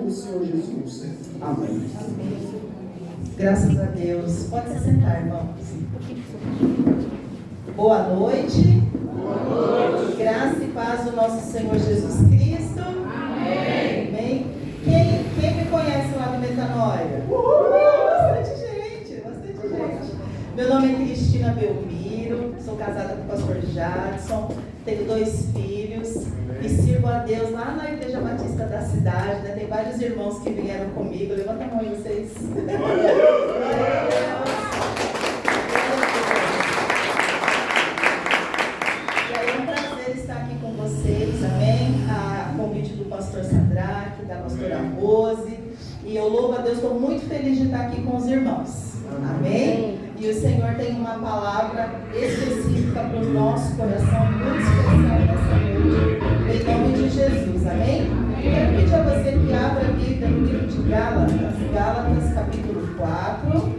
do Senhor Jesus. Amém. Graças a Deus. Pode se sentar, irmãos. Boa noite. Boa noite. Graça e paz do nosso Senhor Jesus Cristo. Amém. Amém. Quem me conhece lá do Metanoia? Bastante gente. Meu nome é Cristina Belmiro, sou casada com o pastor Jadson, tenho 2 filhos e sirvo a Deus lá na Igreja Batista da cidade, né? Tem vários irmãos que vieram comigo. Levanta a mão aí, vocês. Glória a Deus. E aí é um prazer estar aqui com vocês, amém? A convite do pastor Sadraque, da pastora Rose. E eu louvo a Deus, estou muito feliz de estar aqui com os irmãos. Amém? E o Senhor tem uma palavra específica para o nosso coração, muito especial nessa noite, em nome de Jesus. Amém? Quero pedir a você que abra a Bíblia no livro de Gálatas capítulo 4.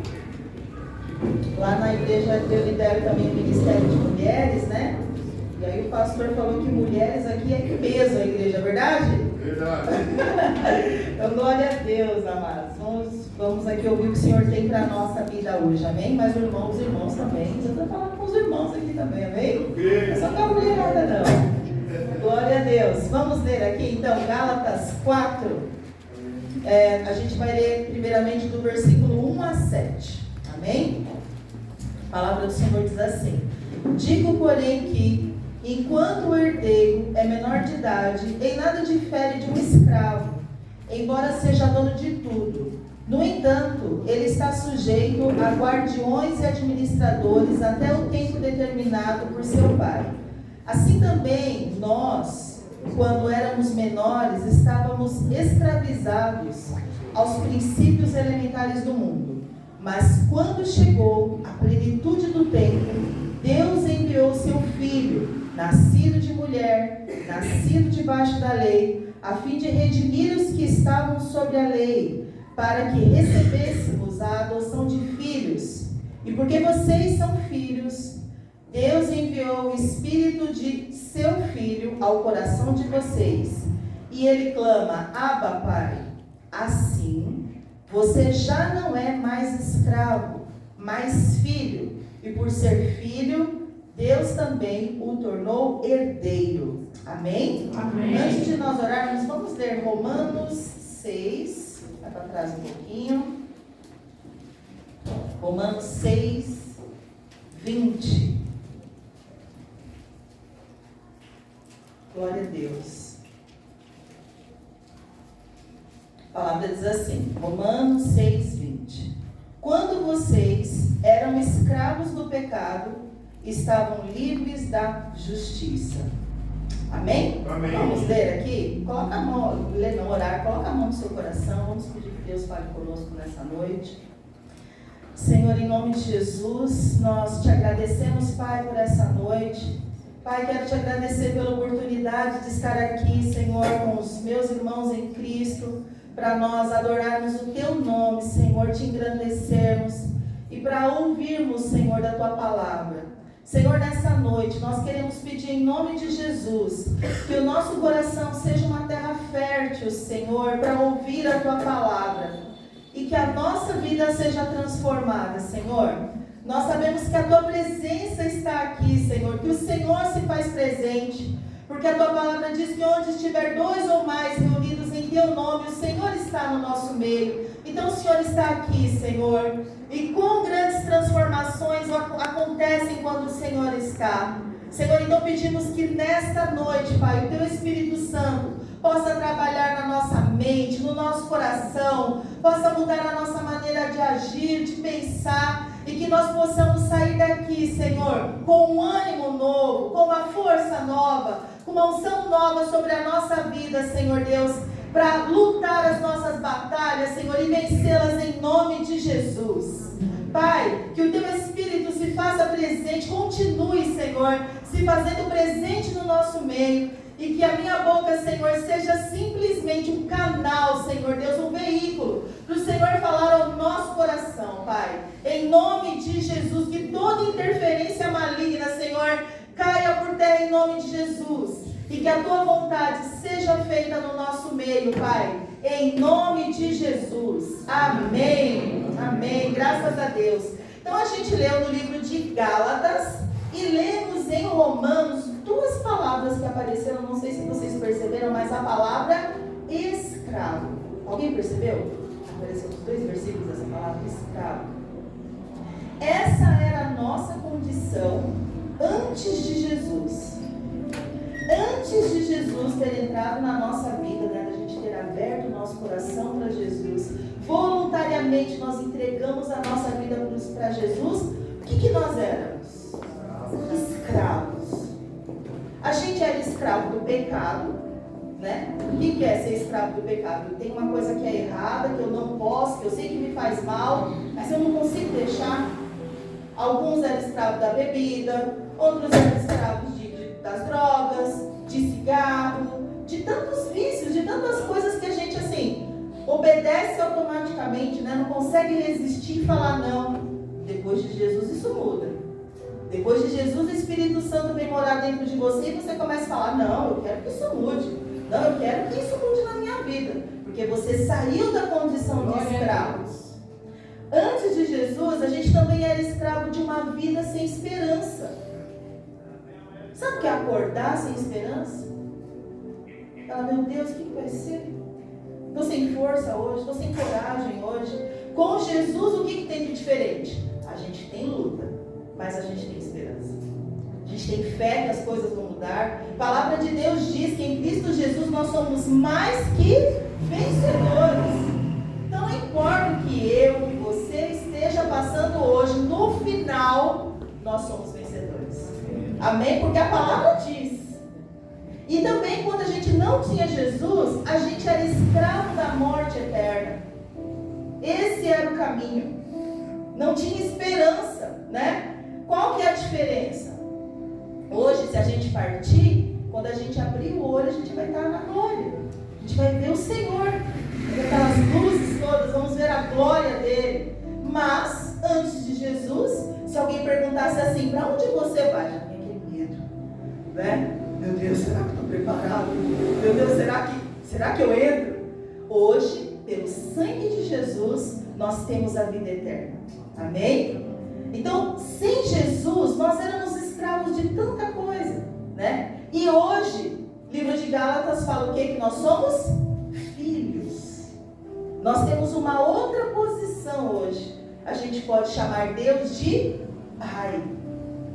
Lá na igreja eu lidero também o Ministério de Mulheres, né? E aí o pastor falou que mulheres aqui é em peso a igreja, é verdade? Verdade. Então, glória a Deus, amados. Vamos aqui ouvir o que o Senhor tem para a nossa vida hoje, amém? Mas os irmãos também. Eu estou falando com os irmãos aqui também, amém? Não é só com a mulherada, não. Glória a Deus. Vamos ler aqui, então, Gálatas 4. A gente vai ler primeiramente do versículo 1 a 7. Amém? A palavra do Senhor diz assim: digo, porém, que enquanto o herdeiro é menor de idade, em nada difere de um escravo, embora seja dono de tudo. No entanto, ele está sujeito a guardiões e administradores até o tempo determinado por seu pai. Assim também, nós, quando éramos menores, estávamos escravizados aos princípios elementares do mundo. Mas quando chegou a plenitude do tempo, Deus enviou seu Filho, nascido de mulher, nascido debaixo da lei, a fim de redimir os que estavam sob a lei, para que recebêssemos a adoção de filhos. E porque vocês são filhos, Deus enviou o Espírito de seu Filho ao coração de vocês. E ele clama: Abba, Pai. Assim, você já não é mais escravo, mas filho. E por ser filho, Deus também o tornou herdeiro. Amém? Amém. Antes de nós orarmos, vamos ler Romanos 6. Vai para trás um pouquinho. Romanos 6, 20. Glória a Deus. A palavra diz assim, Romanos 6, 20. Quando vocês eram escravos do pecado, estavam livres da justiça. Amém? Amém. Vamos ler aqui? Coloca a mão, ler no horário, coloca a mão no seu coração. Vamos pedir que Deus fale conosco nessa noite. Senhor, em nome de Jesus, nós te agradecemos, Pai, por essa noite. Pai, quero te agradecer pela oportunidade de estar aqui, Senhor, com os meus irmãos em Cristo, para nós adorarmos o teu nome, Senhor, te engrandecermos e para ouvirmos, Senhor, da tua palavra. Senhor, nessa noite, nós queremos pedir em nome de Jesus, que o nosso coração seja uma terra fértil, Senhor, para ouvir a tua palavra, e que a nossa vida seja transformada, Senhor. Nós sabemos que a tua presença está aqui, Senhor, que o Senhor se faz presente, porque a tua palavra diz que onde estiver 2 ou mais reunidos em teu nome, o Senhor está no nosso meio. Então o Senhor está aqui, Senhor, e quão grandes transformações acontecem quando o Senhor está. Senhor, então pedimos que nesta noite, Pai, o teu Espírito Santo possa trabalhar na nossa mente, no nosso coração, possa mudar a nossa maneira de agir, de pensar, e que nós possamos sair daqui, Senhor, com um ânimo novo, com uma força nova, com uma unção nova sobre a nossa vida, Senhor Deus, para lutar as nossas batalhas, Senhor, e vencê-las em nome de Jesus. Pai, que o teu Espírito se faça presente, continue, Senhor, se fazendo presente no nosso meio, e que a minha boca, Senhor, seja simplesmente um canal, Senhor Deus, um veículo para o Senhor falar ao nosso coração, Pai. Em nome de Jesus, que toda interferência maligna, Senhor, caia por terra em nome de Jesus. E que a tua vontade seja feita no nosso meio, Pai. Em nome de Jesus. Amém. Amém. Graças a Deus. Então a gente leu no livro de Gálatas e lemos em Romanos duas palavras que apareceram, não sei se vocês perceberam, mas a palavra escravo. Alguém percebeu? Apareceu os 2 versículos dessa palavra, escravo. Essa era a nossa condição antes de Jesus. Antes de Jesus ter entrado na nossa vida, né, da gente ter aberto o nosso coração para Jesus, voluntariamente nós entregamos a nossa vida para Jesus, o que nós éramos? Escravos. A gente era escravo do pecado, né? O que é ser escravo do pecado? Tem uma coisa que é errada, que eu não posso, que eu sei que me faz mal, mas eu não consigo deixar. Alguns eram escravos da bebida, outros eram escravos das drogas, de cigarro, de tantos vícios, de tantas coisas que a gente assim obedece automaticamente, né? Não consegue resistir e falar não. Depois de Jesus isso muda. Depois de Jesus o Espírito Santo vem morar dentro de você e você começa a falar, não, eu quero que isso mude. Não, eu quero que isso mude na minha vida. Porque você saiu da condição de escravos. Antes de Jesus, a gente também era escravo de uma vida sem esperança. Sabe o que é acordar sem esperança? Falar, meu Deus, o que vai ser? Estou sem força hoje, estou sem coragem hoje. Com Jesus, o que tem de diferente? A gente tem luta, mas a gente tem esperança. A gente tem fé que as coisas vão mudar. A palavra de Deus diz que em Cristo Jesus nós somos mais que vencedores. Então não importa o que eu e você esteja passando hoje, no final nós somos vencedores. Amém? Porque a palavra diz. E também quando a gente não tinha Jesus, a gente era escravo da morte eterna. Esse era o caminho. Não tinha esperança, né? Qual que é a diferença? Hoje, se a gente partir, quando a gente abrir o olho, a gente vai estar na glória. A gente vai ver o Senhor. Aquelas luzes todas, vamos ver a glória dele. Mas, antes de Jesus, se alguém perguntasse assim, para onde você vai? Já tem aquele medo, né? Meu Deus, será que estou preparado? Meu Deus, será que eu entro? Hoje, pelo sangue de Jesus, nós temos a vida eterna. Amém? Então, sem Jesus, nós éramos escravos de tanta coisa, né? E hoje, o livro de Gálatas fala o quê? Que nós somos filhos. Nós temos uma outra posição hoje. A gente pode chamar Deus de Pai.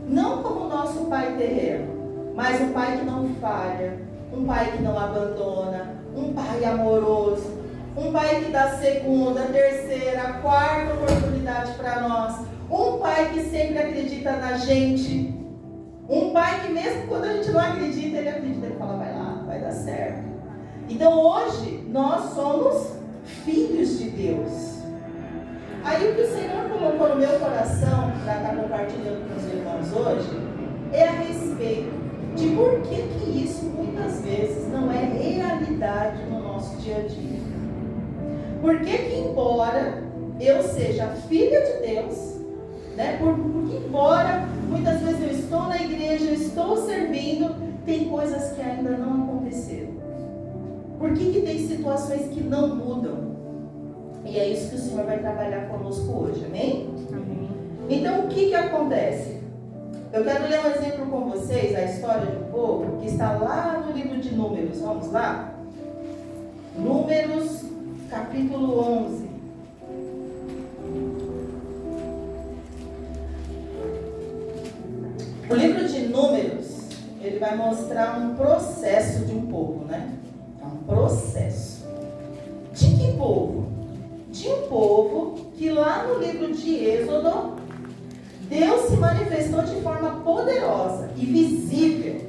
Não como nosso Pai terreno, mas um Pai que não falha, um Pai que não abandona, um Pai amoroso, um Pai que dá segunda, terceira, quarta oportunidade para nós, um Pai que sempre acredita na gente, um Pai que mesmo quando a gente não acredita, Ele acredita, Ele fala, vai lá, vai dar certo. Então hoje, nós somos filhos de Deus. Aí o que o Senhor colocou no meu coração, para estar compartilhando com os irmãos hoje, é a respeito de por que isso muitas vezes não é realidade no nosso dia a dia. Por que embora eu seja filha de Deus, né, porque embora muitas vezes eu estou na igreja, eu estou servindo, tem coisas que ainda não aconteceram. Por que tem situações que não mudam? E é isso que o Senhor vai trabalhar conosco hoje, amém? Amém. Então o que acontece? Eu quero ler um exemplo com vocês, a história de um povo que está lá no livro de Números. Vamos lá? Números, capítulo 11. O livro de Números, ele vai mostrar um processo de um povo, né? É um processo. De que povo? De um povo que lá no livro de Êxodo, Deus se manifestou de forma poderosa e visível.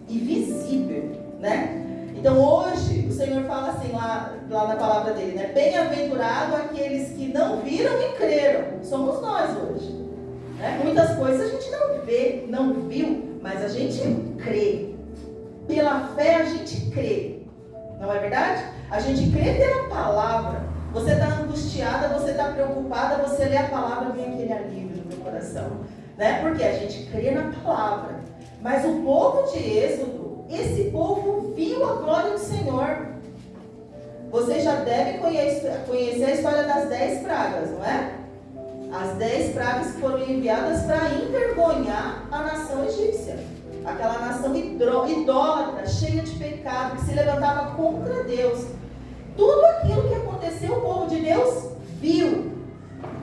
E visível, né? Então hoje, o Senhor fala assim lá na palavra dele, né? Bem-aventurado aqueles que não viram e creram. Somos nós hoje. Né? Muitas coisas a gente não vê, não viu, mas a gente crê. Pela fé a gente crê. Não é verdade? A gente crê pela palavra. Você está angustiada, você está preocupada, você lê a palavra, vem aquele alívio no meu coração. Né? Porque a gente crê na palavra. Mas o povo de Êxodo, esse povo viu a glória do Senhor. Vocês já devem conhecer a história das 10 pragas, não é? As 10 pragas que foram enviadas para envergonhar a nação egípcia. Aquela nação idólatra, cheia de pecado, que se levantava contra Deus. Tudo aquilo que aconteceu, o povo de Deus viu.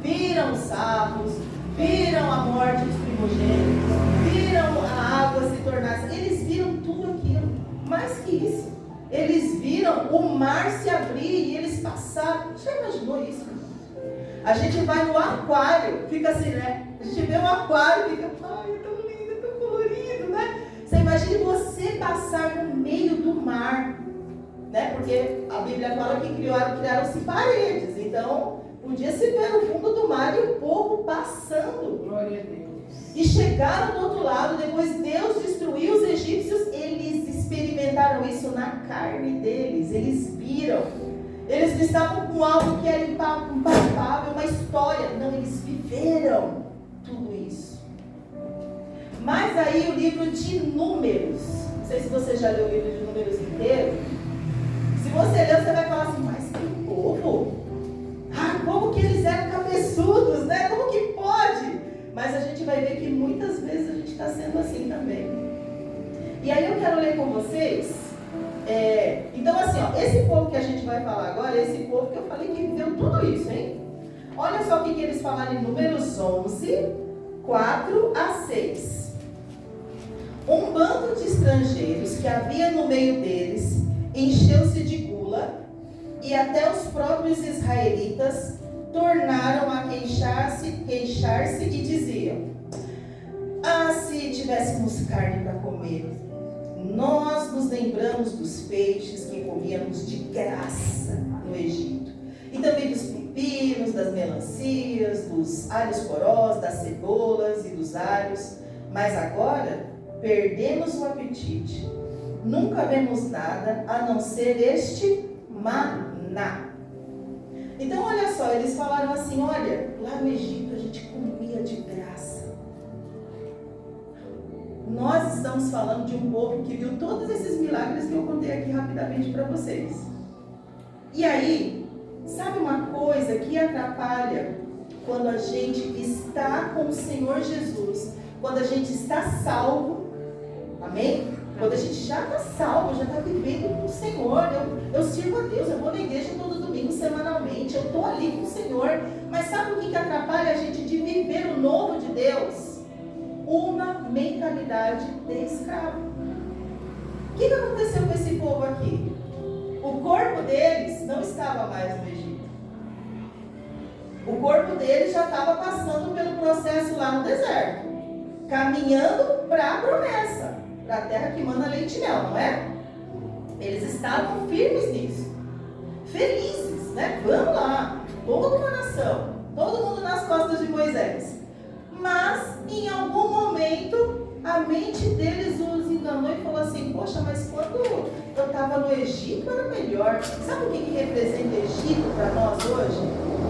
Viram os sapos, viram a morte dos primogênitos, viram a água se tornar... Eles viram tudo aquilo. Mais que isso, eles viram o mar se abrir e eles passaram. Já imaginou isso? A gente vai no aquário, fica assim, né? A gente vê um aquário e fica, ai, é tão lindo, é tão colorido, né? Você imagina você passar no meio do mar, né? Porque a Bíblia fala que criaram-se paredes, então podia se ver o fundo do mar e o povo passando. Glória a Deus. E chegaram do outro lado, depois Deus destruiu os egípcios, eles experimentaram isso na carne deles, eles viram. Eles não estavam com algo que era impalpável, uma história. Não, eles viveram tudo isso. Mas aí o livro de Números, não sei se você já leu o livro de Números inteiro. Se você leu, você vai falar assim, mas que povo? Ah, como que eles eram cabeçudos, né? Como que pode? Mas a gente vai ver que muitas vezes a gente está sendo assim também. E aí eu quero ler com vocês. Então assim, ó, esse povo que a gente vai falar agora, esse povo que eu falei que viveu tudo isso, hein? Olha só o que eles falaram em Números 11, 4 a 6. Um bando de estrangeiros que havia no meio deles encheu-se de gula, e até os próprios israelitas tornaram a queixar-se e diziam: ah, se tivéssemos carne para comer! Nós nos lembramos dos peixes que comíamos de graça no Egito, e também dos pepinos, das melancias, dos alhos porós, das cebolas e dos alhos, mas agora perdemos o apetite. Nunca vemos nada a não ser este maná. Então olha só, eles falaram assim, olha, lá no Egito a gente comia de graça. Nós estamos falando de um povo que viu todos esses milagres que eu contei aqui rapidamente para vocês. E aí, sabe uma coisa que atrapalha quando a gente está com o Senhor Jesus, quando a gente está salvo, amém? Quando a gente já está salvo, já está vivendo com o Senhor, eu sirvo a Deus, eu vou na igreja todo domingo, semanalmente, eu estou ali com o Senhor, mas sabe o que atrapalha a gente de viver o novo de Deus? Uma mentalidade de escravo. O que aconteceu com esse povo aqui? O corpo deles não estava mais no Egito. O corpo deles já estava passando pelo processo lá no deserto, caminhando para a promessa, para a terra que manda leite e mel, não é? Eles estavam firmes nisso, felizes, né? Vamos lá, toda uma nação, todo mundo nas costas de Moisés. Mas, em algum momento, a mente deles os enganou e falou assim, poxa, mas quando eu estava no Egito era melhor. Sabe o que representa o Egito para nós hoje?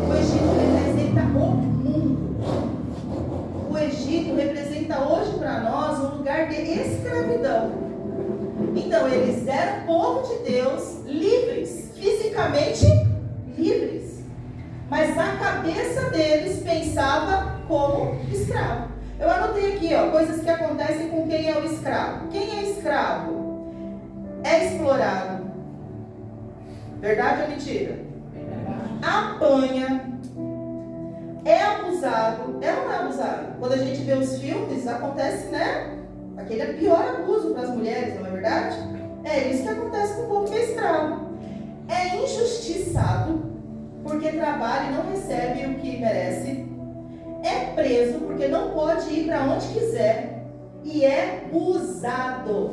O Egito representa o mundo. O Egito representa hoje para nós um lugar de escravidão. Então, eles eram povo de Deus, livres, fisicamente livres. Mas a cabeça deles pensava como escravo. Eu anotei aqui, ó, coisas que acontecem com quem é o escravo. Quem é escravo? É explorado. Verdade ou mentira? Apanha. É abusado. É ou não é abusado? Quando a gente vê os filmes, acontece, né? Aquele é pior abuso para as mulheres, não é verdade? É isso que acontece com o povo que é escravo. É injustiçado, porque trabalha e não recebe o que merece. É preso, porque não pode ir para onde quiser. E é usado.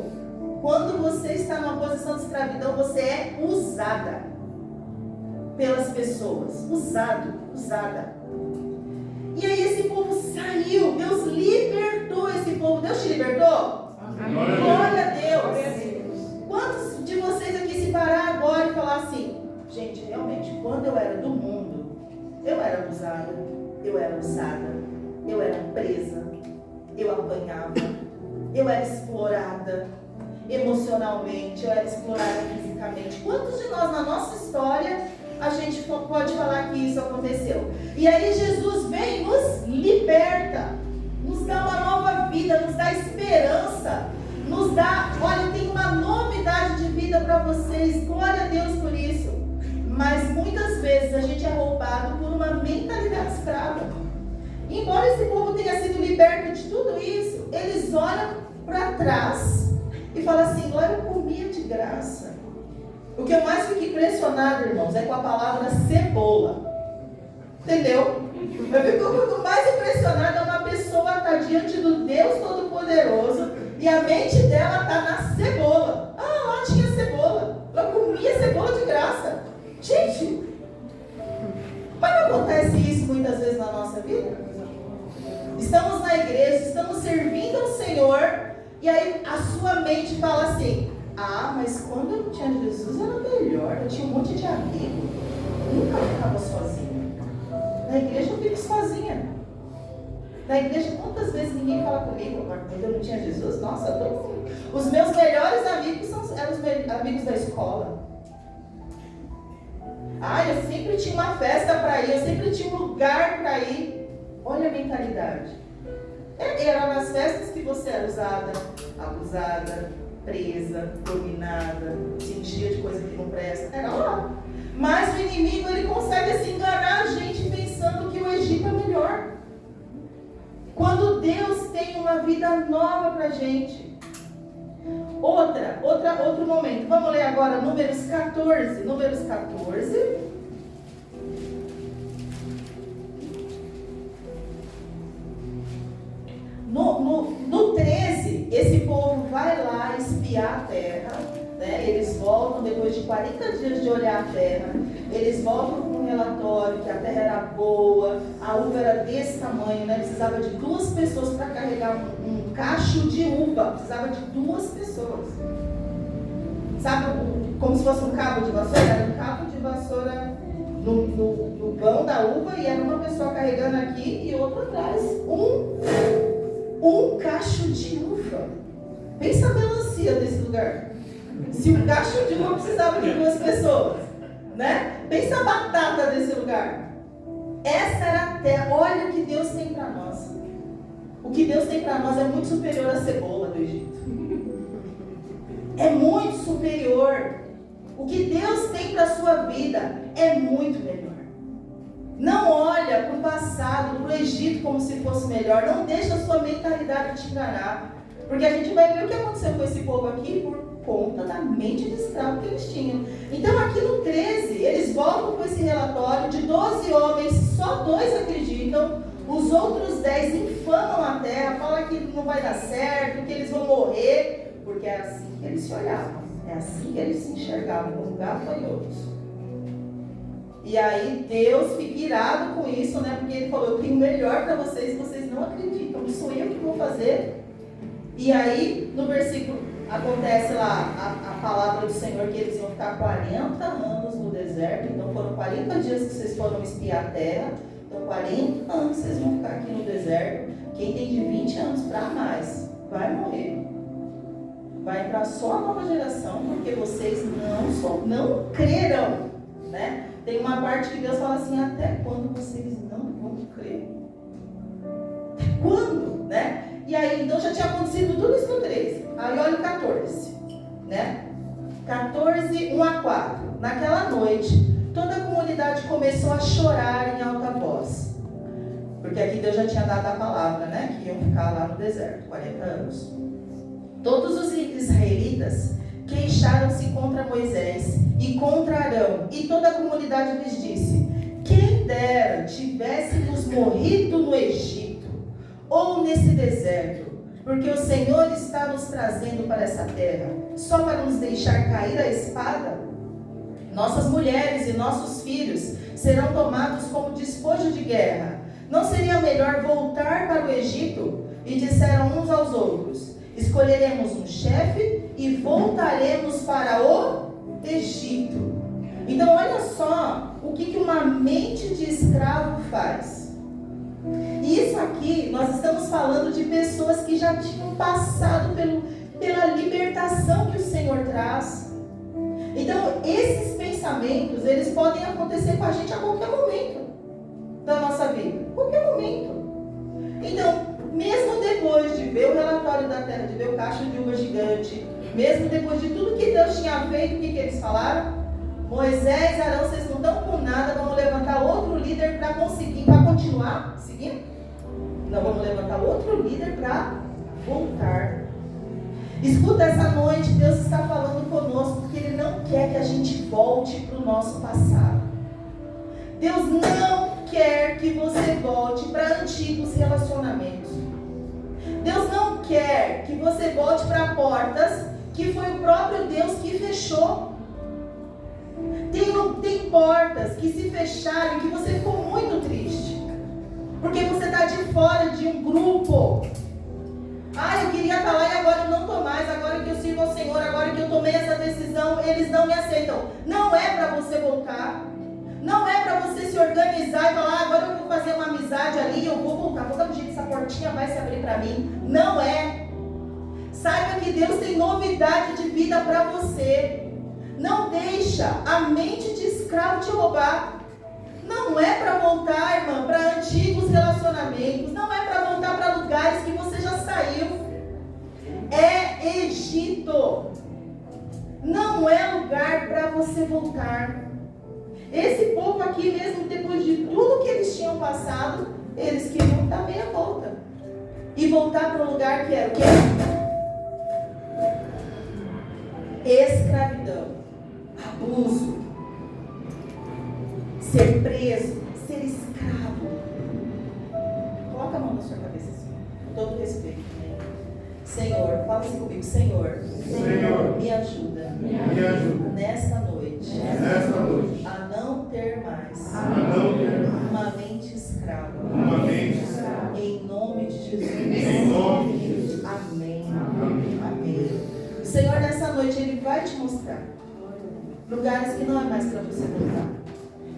Quando você está numa posição de escravidão, você é usada pelas pessoas. Usada. E aí esse povo saiu. Deus libertou esse povo. Deus te libertou? Amém. Glória a Deus. Quantos de vocês aqui se parar agora e falar assim, gente, realmente, quando eu era do mundo, eu era abusada, eu era usada, eu era presa, eu apanhava, eu era explorada emocionalmente, eu era explorada fisicamente. fisicamente. Quantos de nós, na nossa história, a gente pode falar que isso aconteceu? E aí Jesus vem e nos liberta, nos dá uma nova vida, nos dá esperança, nos dá, olha, eu tenho uma novidade de vida para vocês, glória a Deus por isso. Mas muitas vezes a gente é roubado por uma mentalidade escrava. Embora esse povo tenha sido liberto de tudo isso, eles olham para trás e falam assim: lá eu comia de graça. O que eu mais fico impressionado, irmãos, é com a palavra cebola. Entendeu? Eu fico mais impressionado é uma pessoa estar diante do Deus Todo-Poderoso e a mente dela está na cebola. Ah, lá tinha cebola. Eu comia cebola de graça. Gente, mas não acontece isso muitas vezes na nossa vida? Estamos na igreja, estamos servindo ao Senhor, e aí a sua mente fala assim: ah, mas quando eu tinha Jesus era melhor, eu tinha um monte de amigo, nunca ficava sozinha. Na igreja eu fico sozinha. Na igreja, quantas vezes ninguém fala comigo? Agora, quando eu não tinha Jesus, nossa, todo mundo. Os meus melhores amigos eram os amigos da escola. Ah, eu sempre tinha uma festa para ir, eu sempre tinha um lugar para ir. Olha a mentalidade. Era nas festas que você era usada, abusada, presa, dominada, sentia de coisa que não presta. Era lá. Mas o inimigo, ele consegue assim, enganar a gente pensando que o Egito é melhor. Quando Deus tem uma vida nova pra gente. Outro momento. Vamos ler agora Números 14. Números 14. No 13, esse povo vai lá espiar a terra, né? Eles voltam depois de 40 dias de olhar a terra. Eles voltam com um relatório que a terra era boa, a uva era desse tamanho, né? Precisava de 2 pessoas para carregar um cacho de uva. Precisava de 2 pessoas. Sabe, como se fosse um cabo de vassoura? Era um cabo de vassoura no vão da uva e era uma pessoa carregando aqui e outra atrás. Um cacho de uva. Pensa a melancia desse lugar. Se um cacho de uva precisava de 2 pessoas, né? Pensa a batata desse lugar. Essa era a terra. Olha o que Deus tem para nós. O que Deus tem para nós é muito superior à cebola do Egito. É muito superior. O que Deus tem para a sua vida é muito melhor. Não olha para o passado, para o Egito como se fosse melhor. Não deixa a sua mentalidade te enganar. Porque a gente vai ver o que aconteceu com esse povo aqui por conta da mente de escravo que eles tinham. Então aqui no 13, eles voltam com esse relatório de 12 homens, só 2 acreditam. Os outros 10 infamam a terra, falam que não vai dar certo, que eles vão morrer. Porque é assim que eles se olhavam. É assim que eles se enxergavam. Um lugar foi outro. E aí Deus fica irado com isso, né? Porque ele falou: eu tenho o melhor para vocês, vocês não acreditam, não sou eu que vou fazer. E aí no versículo acontece lá a palavra do Senhor que eles iam ficar 40 anos no deserto. Então foram 40 dias que vocês foram espiar a terra. Então 40 anos vocês vão ficar aqui no deserto. Quem tem de 20 anos para mais vai morrer. Vai entrar só a nova geração, porque vocês não crerão, né? Tem uma parte que Deus fala assim: até quando vocês não vão crer? Até quando, né? E aí, então já tinha acontecido tudo isso no 13. Aí olha o 14, né? 14, 1 a 4. Naquela noite, toda a comunidade começou a chorar em alta voz. Porque aqui Deus já tinha dado a palavra, né? Que iam ficar lá no deserto, 40 anos. Todos os israelitas queixaram-se contra Moisés e contra Arão, e toda a comunidade lhes disse: quem dera tivéssemos morrido no Egito ou nesse deserto, porque o Senhor está nos trazendo para essa terra só para nos deixar cair a espada. Nossas mulheres e nossos filhos serão tomados como despojo de guerra. Não seria melhor voltar para o Egito? E disseram uns aos outros: escolheremos um chefe e voltaremos para o Egito. Então olha só o que uma mente de escravo faz. E isso aqui, nós estamos falando de pessoas que já tinham passado pela libertação que o Senhor traz. Então, esses pensamentos, eles podem acontecer com a gente a qualquer momento da nossa vida. Qualquer momento. Então, mesmo depois de ver o relatório da terra, de ver o cacho de uva gigante, mesmo depois de tudo que Deus tinha feito, o que eles falaram? Moisés, Arão, vocês não estão com nada, vamos levantar outro líder para continuar seguindo? Não, vamos levantar outro líder para voltar. Escuta, essa noite Deus está falando conosco, porque Ele não quer que a gente volte para o nosso passado. Deus não quer que você volte para antigos relacionamentos. Deus não quer que você volte para portas que foi o próprio Deus que fechou. Tem portas que se fecharam, que você ficou muito triste, porque você está de fora de um grupo. Eu queria estar lá e agora eu não estou mais. Agora que eu sirvo ao Senhor, agora que eu tomei essa decisão, eles não me aceitam. Não é para você voltar. Não é para você se organizar e falar, agora eu vou fazer uma amizade ali, eu vou voltar, vou dar um jeito, essa portinha vai se abrir para mim. Não é. Saiba que Deus tem novidade de vida para você. Não deixa a mente de escravo te roubar. Não é para voltar, irmã, para antigos relacionamentos. Não é para voltar para lugares que você já saiu. É Egito. Não é lugar para você voltar. Esse povo aqui mesmo, depois de tudo que eles tinham passado, eles queriam dar meia volta. E voltar para um lugar que era o quê? Escravidão. Abuso, ser preso, ser escravo. Coloca a mão na sua cabeça assim, com todo respeito. Senhor, fala assim comigo, Senhor, me ajuda, nesta noite, a não ter mais, uma mente escrava, em nome de Jesus, amém. O Senhor nessa noite, Ele vai te mostrar lugares que não é mais para você voltar,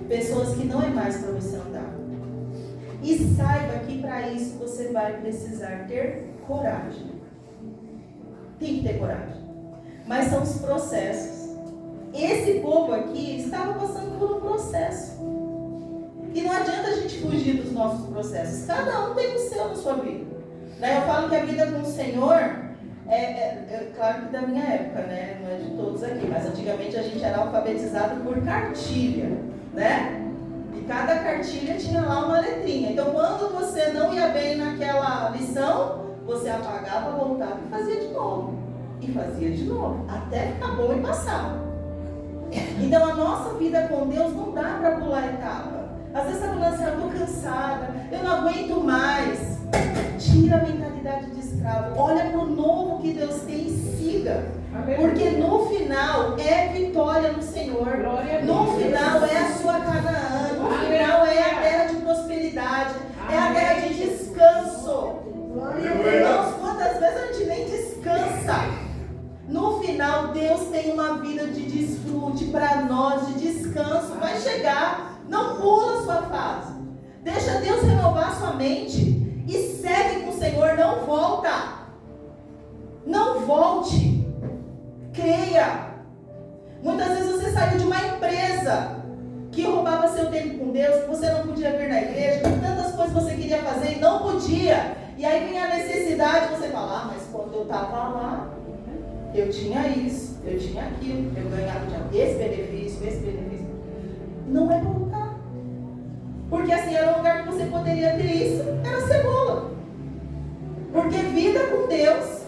pessoas que não é mais para você andar. E saiba que para isso você vai precisar ter coragem. Tem que ter coragem. Mas são os processos. Esse povo aqui estava passando por um processo. E não adianta a gente fugir dos nossos processos. Cada um tem o seu na sua vida. Eu falo que a vida com o Senhor é claro que da minha época, né? Não é de todos aqui, mas antigamente a gente era alfabetizado por cartilha, né? E cada cartilha tinha lá uma letrinha. Então, quando você não ia bem naquela lição, você apagava, voltava e fazia de novo. E fazia de novo, até ficar bom e passar. Então, a nossa vida com Deus não dá para pular etapa. Às vezes você está falando assim, eu estou cansada, eu não aguento mais. Tira a mentalidade de escravo. Olha para o novo que Deus tem e siga. Porque no final é vitória no Senhor. No final é a sua Canaã. No final é a terra de prosperidade. É a terra de descanso. Irmãos, quantas vezes a gente nem descansa? No final, Deus tem uma vida de desfrute para nós, de descanso. Vai chegar. Não pula a sua fase. Deixa Deus renovar sua mente. E segue com o Senhor. Não volta. Não volte. Creia. Muitas vezes você saiu de uma empresa que roubava seu tempo com Deus, que você não podia vir na igreja, que tantas coisas você queria fazer e não podia. E aí vem a necessidade, você fala, mas quando eu estava lá, eu tinha isso, eu tinha aquilo, eu ganhava esse benefício. Não é para voltar. Porque assim, era um lugar que você poderia ter isso, era cebola. Porque vida com Deus,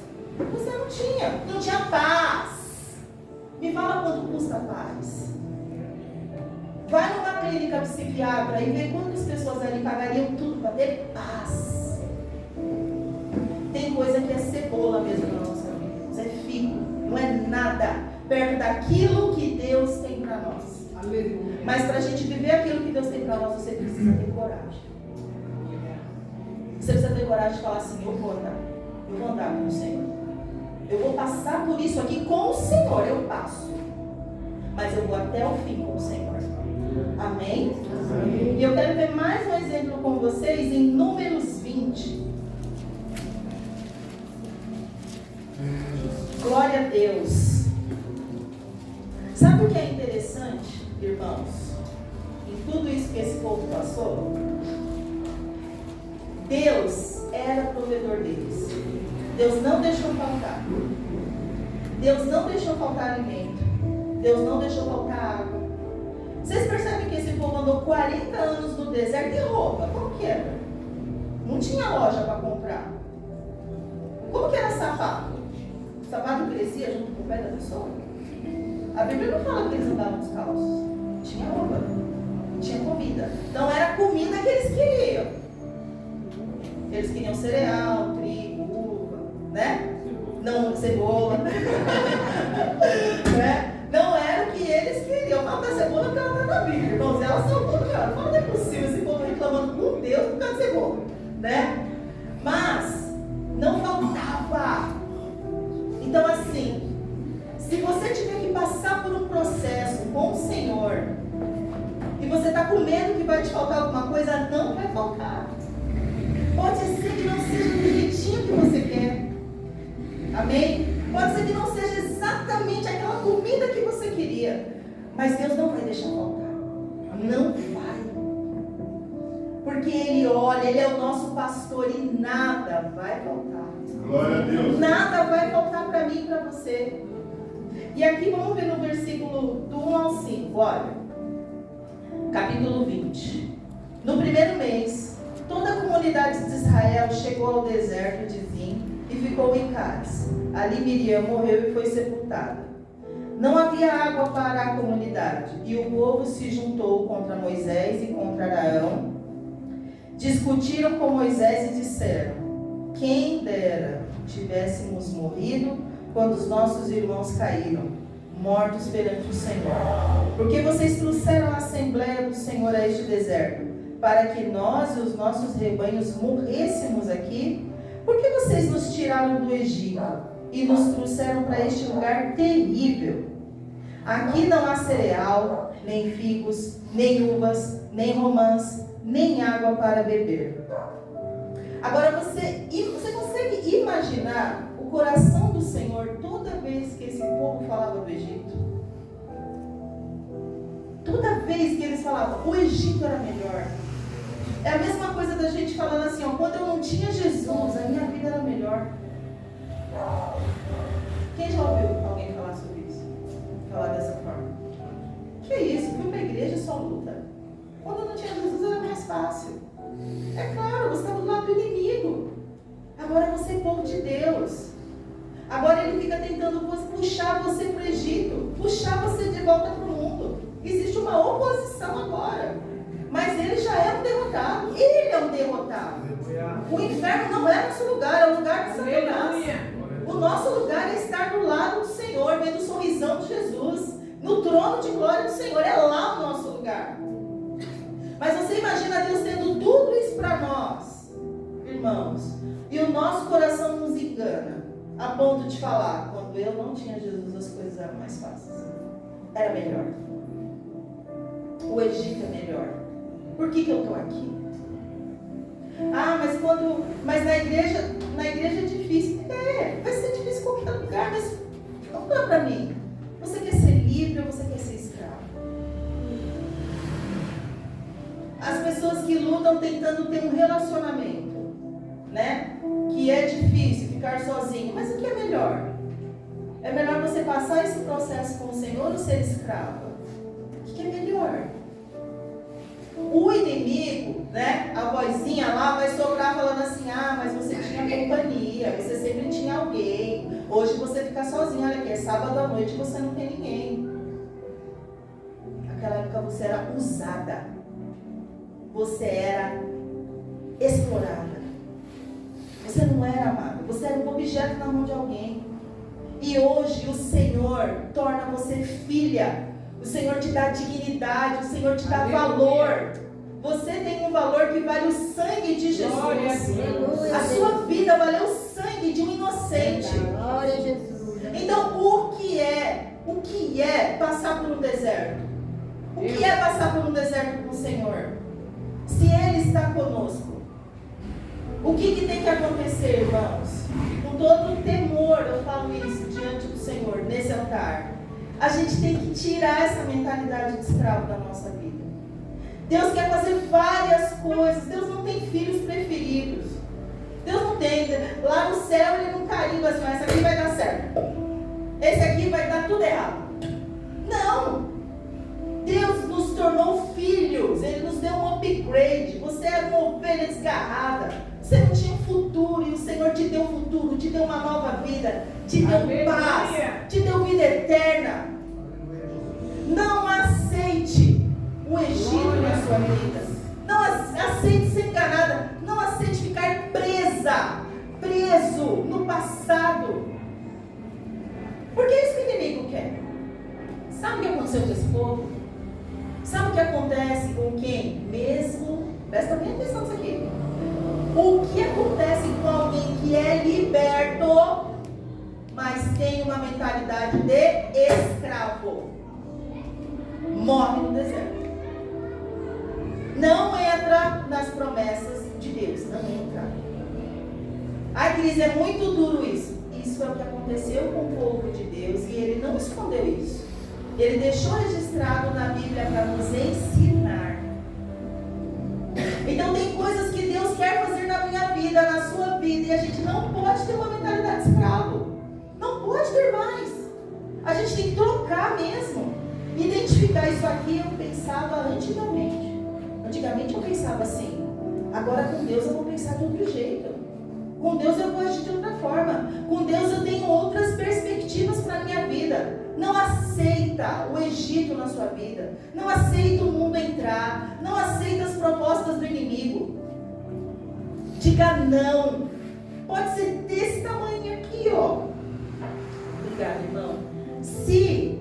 você não tinha paz. Me fala quanto custa a paz. Vai numa clínica psiquiatra e vê quantas pessoas ali pagariam tudo para ter paz. Tem coisa que é cebola mesmo na nossa vida. É figo, não é nada perto daquilo que Deus tem para nós. Aleluia. Mas para a gente viver aquilo que Deus tem para nós, você precisa ter coragem. Você precisa ter coragem de falar assim, eu vou andar com o Senhor. Eu vou passar por isso aqui com o Senhor, eu passo. Mas eu vou até o fim com o Senhor. Amém? Amém. E eu quero ver mais um exemplo com vocês em Números 20. Glória a Deus. Sabe por que esse povo passou? Deus era provedor deles. Deus não deixou faltar. Deus não deixou faltar alimento. Deus não deixou faltar água. Vocês percebem que esse povo andou 40 anos no deserto e roupa? Como que era? Não tinha loja para comprar. Como que era sapato? O sapato crescia junto com o pé da pessoa? A Bíblia não fala que eles andavam descalços. Tinha roupa, tinha comida. Então era a comida que eles queriam. Eles queriam cereal, trigo, uva, né? Não cebola. Né? Não era o que eles queriam. Não, da cebola porque ela está na Bíblia, irmãos. Elas são todas, cara. Não é possível esse povo reclamando com Deus por causa de cebola, né? Mas não faltava. Então assim, se você tiver que passar por um processo com o Senhor e você está com medo que vai te faltar alguma coisa, não vai faltar. Pode ser que não seja do jeitinho que você quer. Amém? Pode ser que não seja exatamente aquela comida que você queria. Mas Deus não vai deixar faltar. Não vai. Porque Ele olha, Ele é o nosso pastor e nada vai faltar. Glória a Deus. Nada vai faltar para mim e para você. E aqui vamos ver no versículo do 1 ao 5. Olha. Capítulo 20. No primeiro mês, toda a comunidade de Israel chegou ao deserto de Zim e ficou em Cádiz. Ali Miriam morreu e foi sepultada. Não havia água para a comunidade, e o povo se juntou contra Moisés e contra Arão. Discutiram com Moisés e disseram: quem dera tivéssemos morrido quando os nossos irmãos caíram, mortos perante o Senhor. Porque vocês trouxeram a Assembleia do Senhor a este deserto, para que nós e os nossos rebanhos morrêssemos aqui? Por que vocês nos tiraram do Egito e nos trouxeram para este lugar terrível? Aqui não há cereal, nem figos, nem uvas, nem romãs, nem água para beber. Agora você consegue imaginar o coração do Senhor toda vez que esse povo falava do Egito? Toda vez que eles falavam, o Egito era melhor. É a mesma coisa da gente falando assim, ó, quando eu não tinha Jesus, a minha vida era melhor. Quem já ouviu alguém falar sobre isso? Falar dessa forma? Que isso? Fui para a igreja só luta. Quando não tinha Jesus era mais fácil. É claro, você estava do lado do inimigo. Agora você é povo de Deus. Agora ele fica tentando puxar você para o Egito, puxar você de volta para o mundo. Existe uma oposição agora. Mas ele já é um derrotado. Ele é um derrotado. O inferno não é nosso lugar, é o lugar de Satanás. O nosso lugar é estar do lado do Senhor, vendo o sorrisão de Jesus, no trono de glória do Senhor. É lá o nosso lugar. Mas você imagina Deus tendo tudo isso para nós, irmãos, e o nosso coração nos engana, a ponto de falar, quando eu não tinha Jesus, as coisas eram mais fáceis. Era melhor. O Egito é melhor. Por que eu estou aqui? Ah, mas na igreja é difícil. Vai ser difícil em qualquer lugar, mas não dá para mim. Você quer ser livre ou você quer ser escravo? As pessoas que lutam tentando ter um relacionamento, né? Que é difícil ficar sozinho, mas o que é melhor? É melhor você passar esse processo com o Senhor ou ser escrava? O que é melhor? O inimigo, né, a vozinha lá vai sobrar falando assim, ah, mas você tinha companhia, você sempre tinha alguém, hoje você fica sozinho, olha aqui, é sábado à noite e você não tem ninguém. Naquela época você era usada, você era explorada, você não era amada, você era um objeto na mão de alguém. E hoje o Senhor torna você filha. O Senhor te dá dignidade, o Senhor te dá valor. Você tem um valor que vale o sangue de Jesus. A sua vida valeu o sangue de um inocente. Glória a Jesus. Então, o que é passar por um deserto? O que é passar por um deserto com o Senhor? Se Ele está conosco, o que tem que acontecer, irmãos? Com todo temor, eu falo isso diante do Senhor, nesse altar. A gente tem que tirar essa mentalidade de escravo da nossa vida. Deus quer fazer várias coisas. Deus não tem filhos preferidos. Deus não tem. Lá no céu ele não carimba assim, esse aqui vai dar certo. Esse aqui vai dar tudo errado. Não. Deus nos tornou filhos. Ele nos deu um upgrade. Você era uma ovelha desgarrada. Você não tinha um futuro. E o Senhor te deu futuro. Te deu uma nova vida. Te deu paz. Te deu vida eterna. Não aceite o Egito na sua vida. Não aceite ser enganada. Não aceite ficar preso no passado. Porque é isso que o inimigo quer. Sabe o que aconteceu com esse povo? Sabe o que acontece com quem? Mesmo, presta bem atenção nisso aqui. O que acontece com alguém que é liberto, mas tem uma mentalidade de escravo? Morre no deserto. Não entra nas promessas de Deus. Não entra. Ai, Cris, é muito duro isso. Isso é o que aconteceu com o povo de Deus e ele não escondeu isso. Ele deixou registrado na Bíblia para nos ensinar. Então tem coisas que Deus quer fazer na minha vida, na sua vida, e a gente não pode ter uma mentalidade de escravo. Não pode ter mais. A gente tem que trocar mesmo. Identificar isso aqui. Eu pensava antigamente. Antigamente eu pensava assim. Agora com Deus eu vou pensar de outro jeito. Com Deus eu vou agir de outra forma. Com Deus eu tenho outras perspectivas para a minha vida. Não aceita o Egito na sua vida. Não aceita o mundo entrar. Não aceita as propostas do inimigo. Diga não. Pode ser desse tamanho aqui, ó. Obrigada, irmão. Se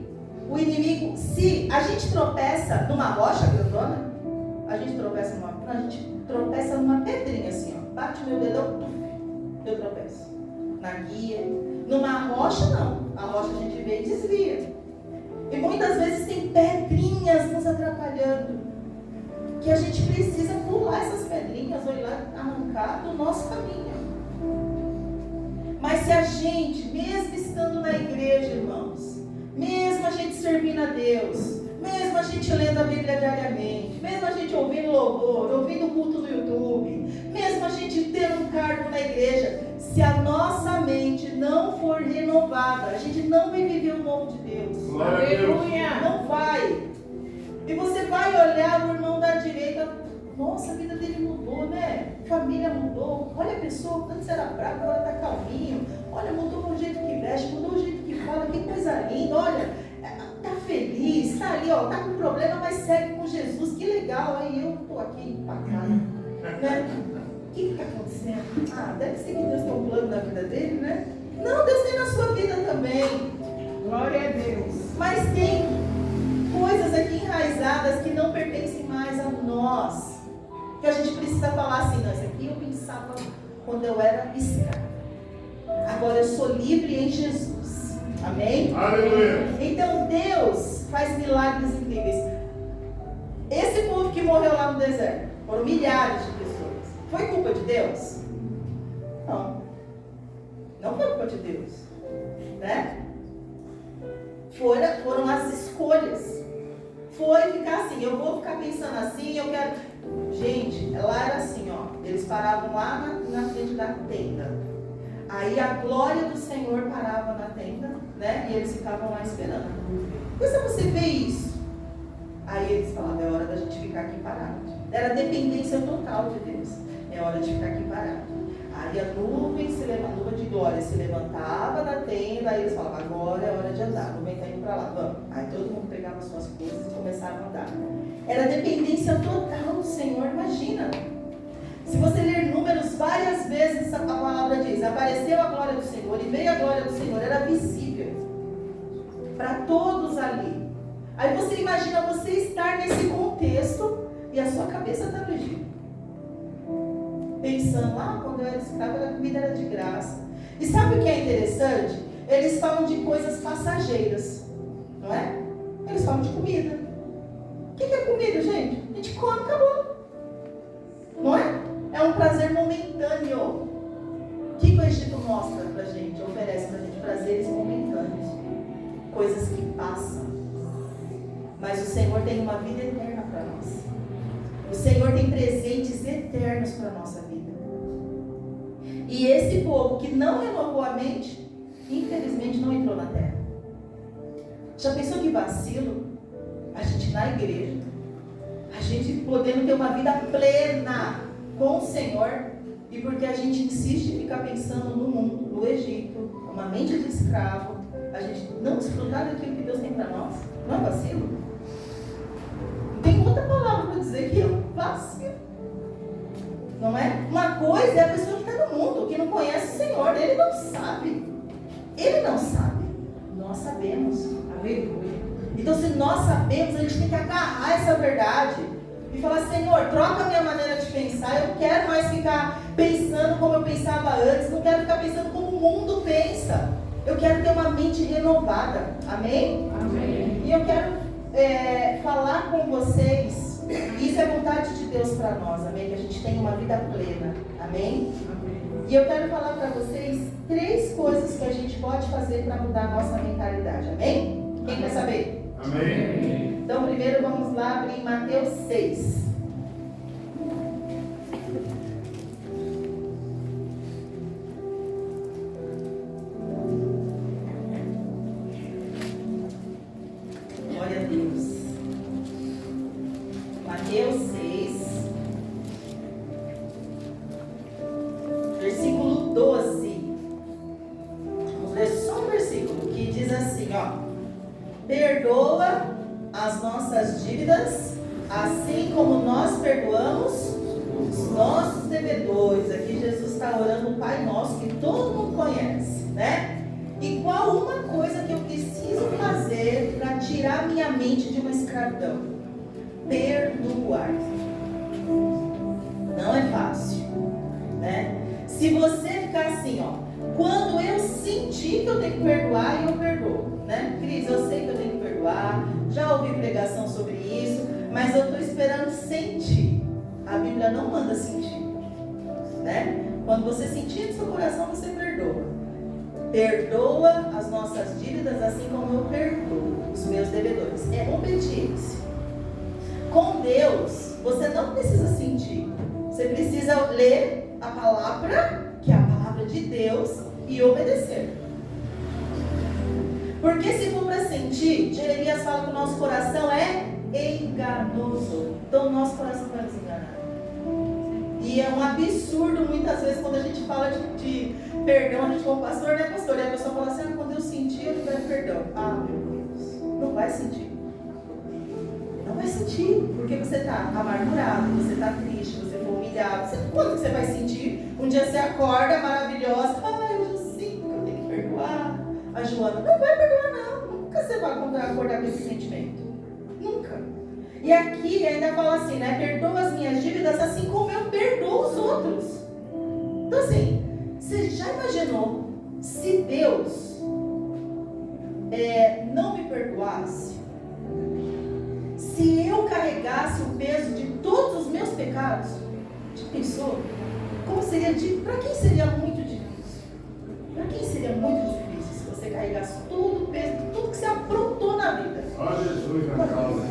o inimigo, se a gente tropeça numa rocha grandona, a gente tropeça numa pedrinha assim, ó. Bate meu dedão, eu tropeço. Na guia. Numa rocha, não. A rocha a gente vê e desvia. E muitas vezes tem pedrinhas nos atrapalhando. Que a gente precisa pular essas pedrinhas ou ir lá arrancar do nosso caminho. Mas se a gente, mesmo estando na igreja, irmãos, mesmo a gente servindo a Deus, mesmo a gente lendo a Bíblia diariamente, mesmo a gente ouvindo louvor, ouvindo culto no YouTube, mesmo a gente tendo um cargo na igreja, se a nossa mente não for renovada, a gente não vai viver o novo de Deus. Aleluia! Não vai. E você vai olhar o irmão da direita, nossa, a vida dele mudou, né? Família mudou. Olha a pessoa, antes era brava, agora está calminho. Olha, mudou o jeito que veste, mudou o jeito que fala, que coisa linda. Olha, tá feliz, tá ali, ó, tá com problema, mas segue com Jesus, que legal. Aí eu tô aqui empacada, né? O que está acontecendo? Ah, deve ser que Deus tem um plano na vida dele, né? Não, Deus tem na sua vida também. Glória a Deus. Mas tem coisas aqui enraizadas que não pertencem mais a nós. Que a gente precisa falar assim, não, isso aqui eu pensava quando eu era escravo. Agora eu sou livre em Jesus. Amém? Aleluia. Então Deus faz milagres incríveis. Esse povo que morreu lá no deserto, foram milhares de pessoas. Foi culpa de Deus? Não. Não foi culpa de Deus. Né? Foram as escolhas. Foi ficar assim, eu vou ficar pensando assim, eu quero... Gente, lá era assim, ó. Eles paravam lá na frente da tenda. Aí a glória do Senhor parava na tenda, né? E eles ficavam lá esperando. E se você vê isso? Aí eles falavam, é hora da gente ficar aqui parado. Era dependência total de Deus. É hora de ficar aqui parado. Aí a nuvem de glória se levantava da tenda, aí eles falavam, agora é hora de andar, a nuvem está indo para lá, vamos. Aí todo mundo pegava suas coisas e começava a andar. Era dependência total do Senhor, imagina. Se você ler Números várias vezes, a palavra diz, apareceu a glória do Senhor e veio a glória do Senhor, era visível para todos ali. Aí você imagina você estar nesse contexto e a sua cabeça está no Egito. Pensando, quando eu era escravo, a comida era de graça. E sabe o que é interessante? Eles falam de coisas passageiras, não é? Eles falam de comida. O que é comida, gente? A gente come, acabou. Não é? É um prazer momentâneo. O que o Egito mostra pra gente? Oferece pra gente prazeres momentâneos. Coisas que passam. Mas o Senhor tem uma vida eterna para nós. tem presentes eternos para a nossa vida. E esse povo que não renovou a mente, infelizmente não entrou na terra. Já pensou que vacilo? A gente na igreja, a gente podendo ter uma vida plena com o Senhor, e porque a gente insiste em ficar pensando no mundo, no Egito, uma mente de escravo, a gente não desfrutar daquilo que Deus tem para nós. Não é vacilo? Tem outra palavra para dizer que é vacilo. Não é? Uma coisa é a pessoa que está no mundo, que não conhece o Senhor. Ele não sabe. Ele não sabe. Nós sabemos. Aleluia. Então, se nós sabemos, a gente tem que agarrar essa verdade e falar: Senhor, troca a minha maneira de pensar. Eu não quero mais ficar pensando como eu pensava antes. Não quero ficar pensando como o mundo pensa. Eu quero ter uma mente renovada. Amém? Amém. E eu quero falar com vocês. Isso é vontade de Deus para nós. Amém? Que a gente tenha uma vida plena. Amém? Amém. E eu quero falar para vocês 3 coisas que a gente pode fazer para mudar a nossa mentalidade. Amém? Quem quer saber? Amém. Então, primeiro vamos lá abrir em Mateus 6. Glória a Deus. Mateus 6, versículo 12. Vamos ler só um versículo que diz assim, ó: perdoa as nossas dívidas, assim como nós perdoamos os nossos devedores. Aqui Jesus está orando o Pai Nosso, que todo mundo conhece, né? E qual uma coisa que eu preciso fazer para tirar minha mente de uma escravidão? Perdoar. Não é fácil, né? Se você ficar assim, ó, quando eu sentir que eu tenho que perdoar, eu perdoo, né? Cris, eu sei que eu tenho que perdoar, já ouvi pregação sobre isso, mas eu estou esperando sentir. A Bíblia não manda sentir, né? Quando você sentir no seu coração, você perdoa. Perdoa as nossas dívidas, assim como eu perdoo os meus devedores. É obediência. Com Deus, você não precisa sentir. Você precisa ler a palavra, que é a palavra de Deus, e obedecer. Porque se for para sentir, Jeremias fala que o nosso coração é enganoso. Então o nosso coração vai nos enganar. E é um absurdo muitas vezes quando a gente fala de perdão, a gente fala: pastor, né, pastor? E a pessoa fala assim: quando eu sentir, eu libero perdão. Ah, meu Deus, não vai sentir. Não vai sentir, porque você está amargurado, você está triste, você foi humilhado. Quando você vai sentir? Um dia você acorda maravilhosa: eu já sinto que eu tenho que perdoar. A Joana não vai perdoar, não. Nunca você vai acordar com esse sentimento. Nunca. E aqui ainda fala assim, né? Perdoa as minhas dívidas assim como eu perdoo os outros. Então assim, você já imaginou se Deus não me perdoasse? Se eu carregasse o peso de todos os meus pecados? Já pensou? Como seria difícil? Para quem seria muito difícil? Para quem seria muito difícil se você carregasse todo o peso de tudo que você aprontou na vida? Olha Jesus na causa.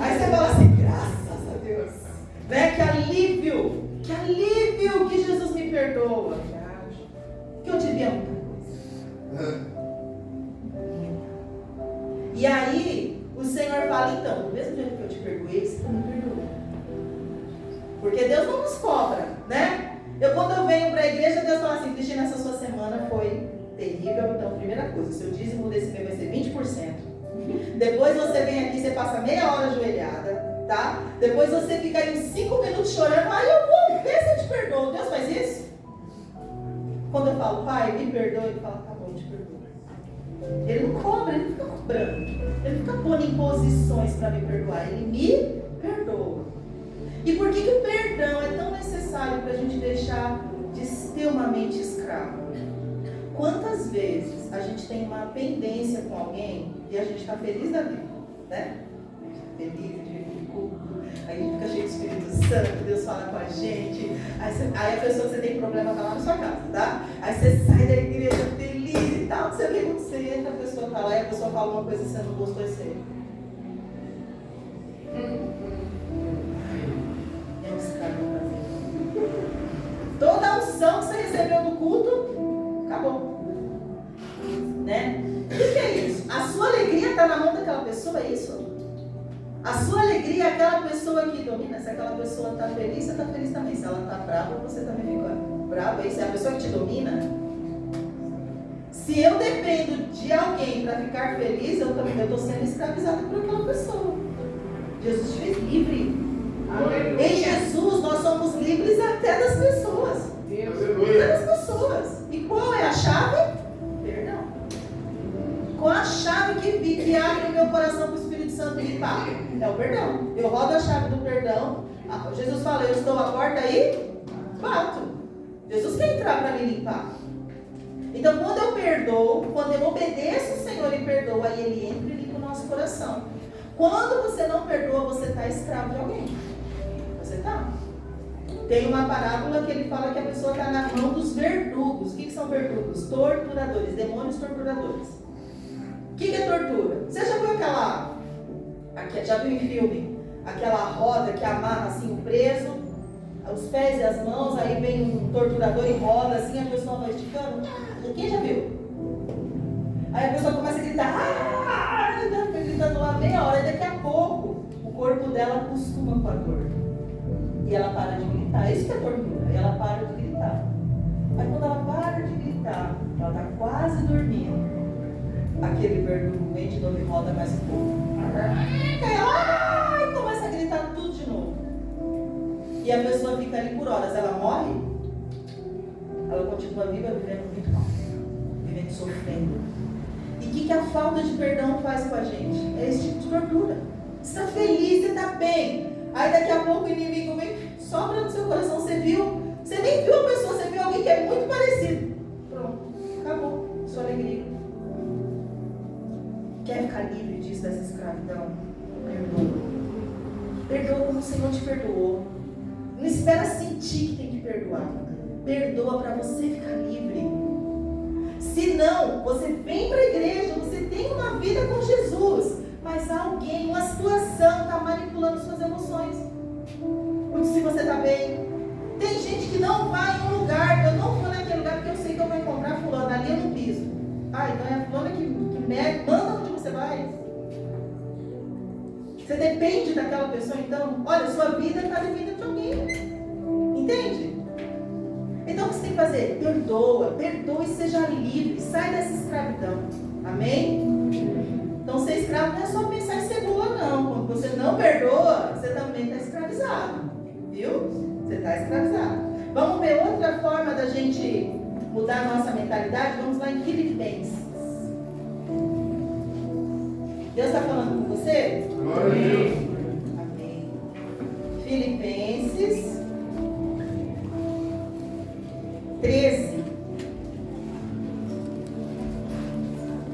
Aí você fala assim: graças a Deus, né? Que alívio que Jesus me perdoa. Que eu devia muita coisa. E aí o Senhor fala: então, do mesmo jeito que eu te perdoei, você também perdoou. Porque Deus não nos cobra, né? Quando eu venho para a igreja, Deus fala assim: Cristina, essa sua semana foi terrível. Então, primeira coisa, seu dízimo desse mês vai ser 20%. Depois você vem aqui, você passa meia hora ajoelhada, tá? Depois você fica aí uns 5 minutos chorando. Aí eu vou ver se eu te perdoo. Deus faz isso? Quando eu falo: Pai, me perdoa, Ele fala: tá bom, te perdoo. Ele não cobra, Ele não fica cobrando. Ele não fica pondo imposições para me perdoar. Ele me perdoa. E por que o perdão é tão necessário para a gente deixar de ter uma mente escrava? Quantas vezes a gente tem uma pendência com alguém e a gente está feliz da vida, né? Feliz, de culto, aí a gente fica cheio do Espírito Santo, Deus fala com a gente, aí a pessoa que você tem problema está lá na sua casa, tá? Aí você sai da igreja feliz e tal, você vê quando você entra, a pessoa está lá e a pessoa fala uma coisa que você não gostou, é sério. está na mão daquela pessoa, é isso? A sua alegria é aquela pessoa que domina. Se aquela pessoa está feliz, você está feliz também. Se ela está brava, você também fica bravo. É isso, é a pessoa que te domina. Se eu dependo de alguém para ficar feliz, eu estou sendo escravizado por aquela pessoa. Jesus te fez livre. Aleluia. Em Jesus nós somos livres até das pessoas. Até das pessoas. E qual é a chave? Perdão. Qual a chave que abre o meu coração para o Espírito Santo limpar? É o perdão. Eu rodo a chave do perdão. Jesus fala, eu estou à porta e bato. Jesus quer entrar para me limpar. Então quando eu perdoo, quando eu obedeço o Senhor e perdoo, aí Ele entra e limpa o nosso coração. Quando você não perdoa, você está escravo de alguém. Você está. Tem uma parábola que ele fala que a pessoa está na mão dos verdugos. O que são verdugos? Torturadores, demônios torturadores. O que é tortura? Você já viu já viu em filme, aquela roda que amarra assim o preso, os pés e as mãos, aí vem um torturador e roda assim, a pessoa vai esticando? Quem já viu? Aí a pessoa começa a gritar, gritando lá meia hora, e daqui a pouco o corpo dela acostuma com a dor. E ela para de gritar. Isso que é tortura. E ela para de gritar. Aí quando ela para de gritar, ela está quase dormindo. Aquele verdugo vem de novo e roda mais um pouco. Aí ela começa a gritar tudo de novo. E a pessoa fica ali por horas. Ela morre. Ela continua viva, vivendo muito mal. Vivendo sofrendo. E o que a falta de perdão faz com a gente? É esse tipo de tortura. Você está feliz, você está bem. Aí daqui a pouco o inimigo vem, sobra no seu coração. Você nem viu a pessoa, você viu alguém que é muito parecido. Pronto, acabou sua alegria. Quer ficar livre disso, dessa escravidão? Perdoa. Perdoa como o Senhor te perdoou. Não espera sentir que tem que perdoar. Perdoa para você ficar livre. Se não, você vem para a igreja, você tem uma vida com Jesus, mas alguém, uma situação está manipulando suas emoções. Porque se você está bem, tem gente que não vai em um lugar, eu não vou naquele lugar porque eu sei que eu vou encontrar fulano, ali eu não piso. Ah, então é a fulana que manda onde você vai. Você depende daquela pessoa, então, olha, sua vida está dependendo de alguém. Entende? Então o que você tem que fazer? Perdoa e seja livre, sai dessa escravidão. Amém? Então ser escravo não é só pensar em ser boa, não. Quando você não perdoa, você também está escravizado. Viu? Você está escravizado. Vamos ver outra forma da gente mudar a nossa mentalidade? Vamos lá em Filipenses. Deus está falando com você? Glória a Deus. Amém. Filipenses 13.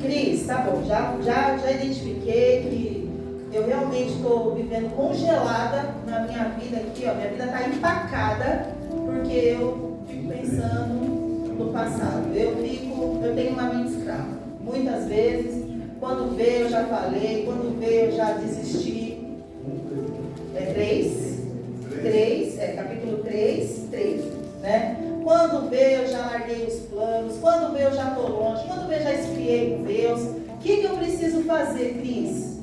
Cris, tá bom, já identifiquei que eu realmente estou vivendo congelada na minha vida aqui, ó. Minha vida está empacada porque eu fico pensando no passado. Eu tenho uma mente escrava. Muitas vezes, quando vê eu já falei, quando vê eu já desisti. É 3, capítulo 3, né? Quando vê eu já larguei os planos, quando vê eu já estou longe, quando vê eu já esfriei com Deus. O que eu preciso fazer, Cris?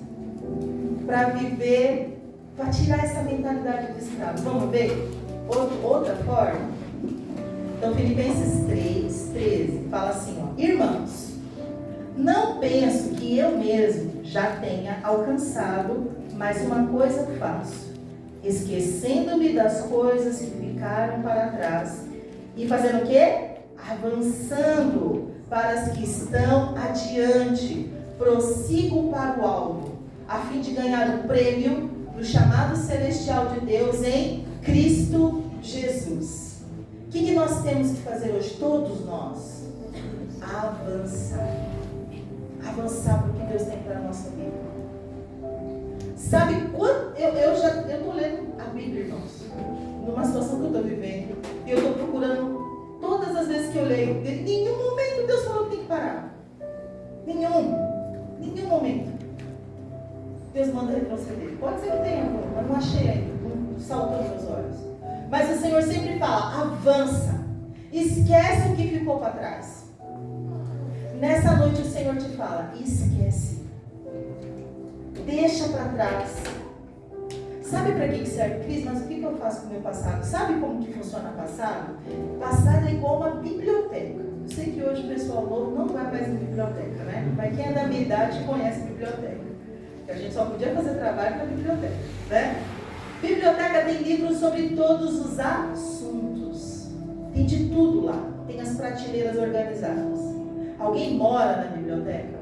Para viver, para tirar essa mentalidade de escravo. Vamos ver? Outra forma? Então, Filipenses 3:13 fala assim, ó: irmãos, não penso que eu mesmo já tenha alcançado, mas uma coisa faço, esquecendo-me das coisas que ficaram para trás e fazendo o quê? Avançando para as que estão adiante, prossigo para o alvo, a fim de ganhar o prêmio do chamado celestial de Deus em Cristo Jesus. O que nós temos que fazer hoje, todos nós? Avançar. Avançar para o que Deus tem para a nossa vida. Sabe quando eu estou lendo a Bíblia, irmãos, numa situação que eu estou vivendo, e eu estou procurando, todas as vezes que eu leio, em nenhum momento Deus falou que tem que parar. Nenhum momento. Deus manda retroceder. Pode ser que tenha, mas não achei ainda, não saltou nos meus olhos. Mas o Senhor sempre fala, avança, esquece o que ficou para trás. Nessa noite o Senhor te fala, esquece. Deixa para trás. Sabe para que serve, Cris? Mas o que eu faço com o meu passado? Sabe como que funciona o passado? Passado é igual uma biblioteca. Eu sei que hoje o pessoal novo não vai mais em biblioteca, né? Mas quem é da minha idade conhece biblioteca. A gente só podia fazer trabalho na biblioteca, né? Biblioteca tem livros sobre todos os assuntos. Tem de tudo lá. Tem as prateleiras organizadas. Alguém mora na biblioteca?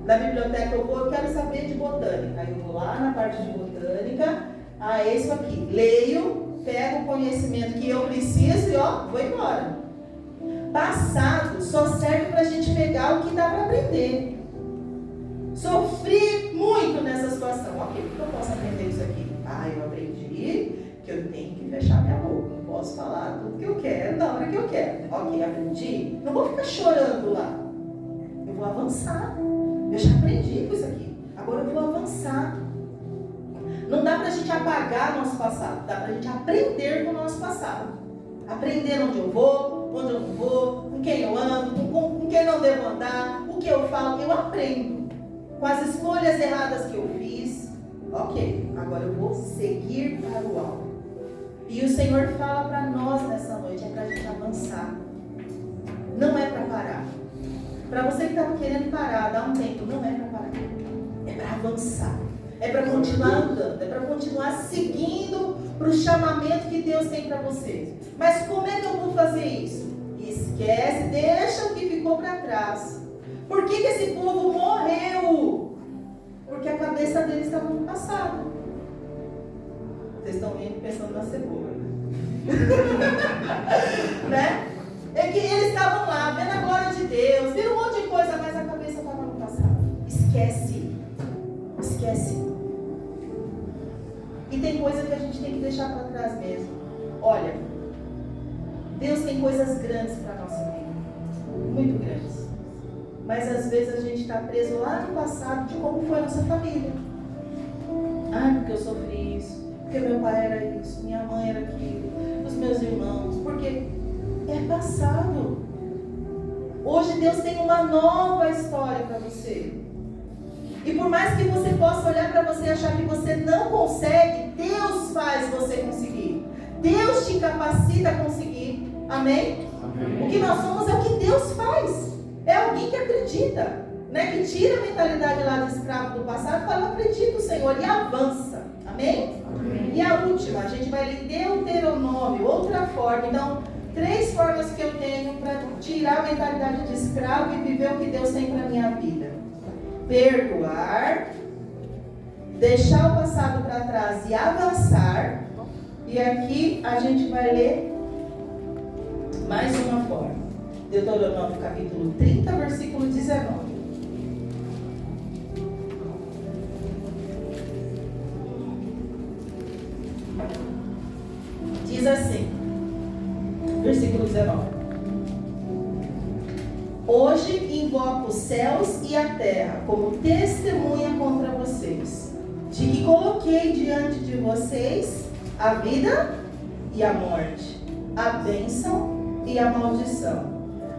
Na biblioteca eu quero saber de botânica. Aí eu vou lá na parte de botânica. É isso aqui. Leio, pego o conhecimento que eu preciso e vou embora. Passado só serve para a gente pegar o que dá para aprender. Sofri muito nessa situação. Ok, o que eu posso aprender isso aqui? Eu aprendi que eu tenho que fechar minha boca. Não posso falar tudo que eu quero na hora que eu quero. Ok, aprendi. Não vou ficar chorando lá. Eu vou avançar. Eu já aprendi com isso aqui. Agora eu vou avançar. Não dá pra gente apagar nosso passado. Dá pra gente aprender com o nosso passado. Aprender onde eu vou, onde eu não vou, com quem eu ando, com quem não devo andar, o que eu falo. Eu aprendo. Com as escolhas erradas que eu fiz. Ok, agora eu vou seguir para o alvo. E o Senhor fala para nós nessa noite, é para a gente avançar. Não é para parar. Para você que estava querendo parar, dar um tempo, não é para parar. É para avançar. É para continuar andando. É para continuar seguindo para o chamamento que Deus tem para você. Mas como é que eu vou fazer isso? Esquece, deixa o que ficou para trás. Por que esse povo morreu? Porque a cabeça deles estava no passado. Vocês estão indo pensando na cebola. Né? É que eles estavam lá, vendo a glória de Deus, viram um monte de coisa, mas a cabeça estava no passado. Esquece. Esquece. E tem coisa que a gente tem que deixar para trás mesmo. Olha, Deus tem coisas grandes para a nossa vida. Muito grandes. Mas às vezes a gente está preso lá no passado de como foi a nossa família. Porque eu sofri isso. Porque meu pai era isso. Minha mãe era aquilo. Os meus irmãos. Porque é passado. Hoje Deus tem uma nova história para você. E por mais que você possa olhar para você e achar que você não consegue, Deus faz você conseguir. Deus te capacita a conseguir. Amém? Amém. O que nós somos é o que Deus faz. É alguém que acredita, né? Que tira a mentalidade lá de escravo do passado e fala, acredito, Senhor, e avança. Amém? Amém? E a última, a gente vai ler Deuteronômio, outra forma. Então, 3 formas que eu tenho para tirar a mentalidade de escravo e viver o que Deus tem para a minha vida. Perdoar, deixar o passado para trás e avançar. E aqui a gente vai ler mais uma forma. Deuteronômio capítulo 30, versículo 19. Diz assim, versículo 19. Hoje invoco os céus e a terra como testemunha contra vocês, de que coloquei diante de vocês a vida e a morte, a bênção e a maldição.